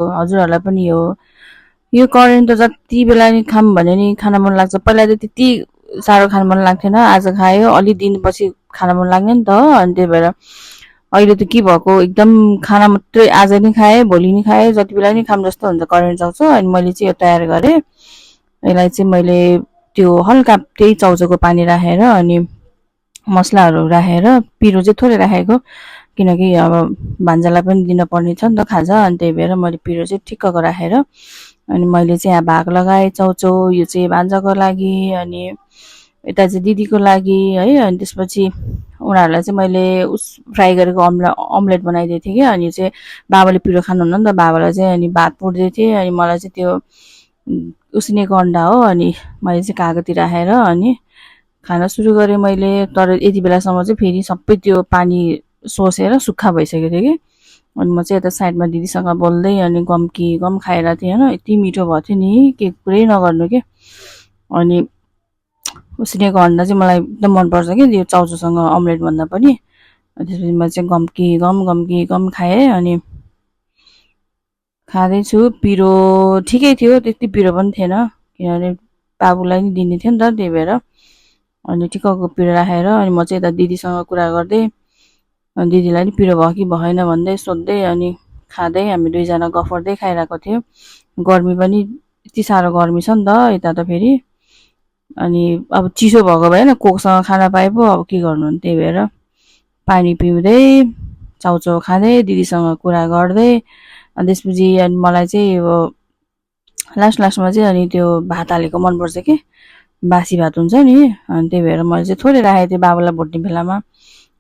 हजुरहरूलाई पनि यो करेन्ट त जति बेला नि खाम भने नि खान मन लाग्छ। पहिला त त्यति साह्रो खान मन लाग्थेन, आज खायो अलि दिनपछि खान मन लाग्ने नि त। अनि त्यही भएर अहिले त के भएको, एकदम खाना मात्रै आज नि खाएँ भोलि नि खाएँ, जति बेला नि खाम जस्तो हुन्छ करेन्ट चाउचाउ। अनि मैले चाहिँ यो तयार गरेँ। यसलाई चाहिँ मैले त्यो हल्का त्यही चाउचाउको पानी राखेर अनि मसलाहरू राखेर पिरो चाहिँ थोरै राखेको, किनकि अब भान्जालाई पनि दिन पर्ने छ नि त खाजा। अनि त्यही भएर मैले पिरो चाहिँ ठिक्कको राखेर अनि मैले चाहिँ यहाँ भाग लगाएँ चाउचाउ। यो चाहिँ भान्जाको लागि अनि यता चाहिँ दिदीको लागि है। अनि त्यसपछि उनीहरूलाई चाहिँ मैले फ्राई गरेको अम्लेट बनाइदिएको थिएँ कि। अनि चाहिँ बाबाले पिरो खानुहुन्न नि त, बाबालाई चाहिँ अनि भात पोड्दै थिएँ। अनि मलाई चाहिँ त्यो उसिनेको अन्डा हो, अनि मैले चाहिँ कागती राखेर अनि खाना सुरु गरेँ मैले। तर यति बेलासम्म चाहिँ फेरि सबै त्यो पानी सोसेर सुक्खा भइसकेको थियो कि। अनि म चाहिँ यता साइडमा दिदीसँग बोल्दै अनि गम खाएर थिएँ होइन। यति मिठो भएको थियो नि, के कुरै नगर्नु के। अनि उसिनेको अन्डा चाहिँ मलाई एकदम मनपर्छ कि यो चाउचाउसँग अम्लेट भन्दा पनि। त्यसपछि म चाहिँ गम खाएँ। अनि खाँदैछु, पिरो ठिकै थियो, त्यति पिरो पनि थिएन, किनभने बाबुलाई नि दिने थियो नि त, त्यही भएर। अनि ठिक्कको पिरो राखेर अनि म चाहिँ यता दिदीसँग कुरा गर्दै अनि दिदीलाई नि पिरो भयो कि भएन भन्दै सोध्दै अनि खाँदै हामी दुईजना गफ गर्दै खाइरहेको थियौँ। गर्मी पनि यति साह्रो गर्मी छ नि त यता त फेरि। अनि अब चिसो भएको भएन, कोकसँग खाना पाए पो अब के गर्नु। त्यही भएर पानी पिउँदै चाउचाउ खाँदै दिदीसँग कुरा गर्दै अनि त्यसपछि अनि मलाई चाहिँ अब लास्टमा चाहिँ अनि त्यो भात हालेको मनपर्छ कि, बासी भात हुन्छ नि। अनि त्यही भएर मैले चाहिँ थोरै राखेको थिएँ बाबालाई भोट्ने बेलामा।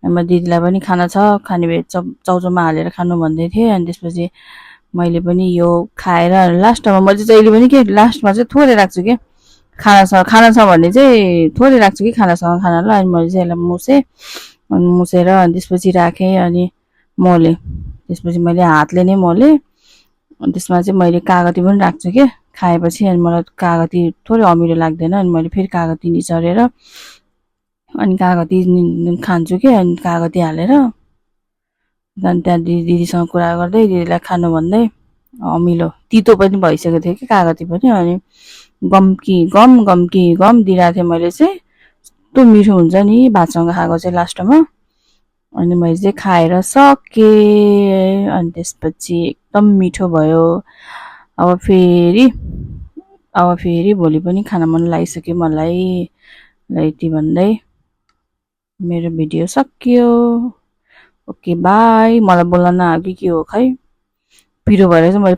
अनि म दिदीलाई पनि खाना छ, खाने भए चाउचाउमा हालेर खानु भन्दै थिएँ। अनि त्यसपछि मैले पनि यो खाएर लास्टमा मैले चाहिँ जहिले पनि के लास्टमा चाहिँ थोरै राख्छु कि, खाना छ भने चाहिँ थोरै राख्छु कि खानासँग खानालाई। अनि मैले चाहिँ यसलाई मुसेर अनि त्यसपछि राखेँ अनि मोलेँ। त्यसपछि मैले हातले नै मोलेँ। अनि त्यसमा चाहिँ मैले कागती पनि राख्छु कि खाएपछि। अनि मलाई कागती थोरै अमिलो लाग्दैन, अनि मैले फेरि कागती निचोरेर अनि कागती खान्छु कि। अनि कागती हालेर अनि त्यहाँ दिदीसँग कुरा गर्दै दिदीलाई खानु भन्दै अमिलो तितो पनि भइसकेको थियो कि कागती पनि। अनि गम दिइरहेको थिएँ मैले चाहिँ, यस्तो मिठो हुन्छ नि भातसँग खाएको चाहिँ लास्टमा। अनि मैले चाहिँ खाएर सकेँ। अनि त्यसपछि एकदम मिठो भयो। अब फेरि भोलि पनि खान मन लागिसक्यो मलाई। यति भन्दै मेरो भिडियो सकियो। Okay by. मलाई बोल्न नआयो कि के हो खै, पिरो भएर चाहिँ मैले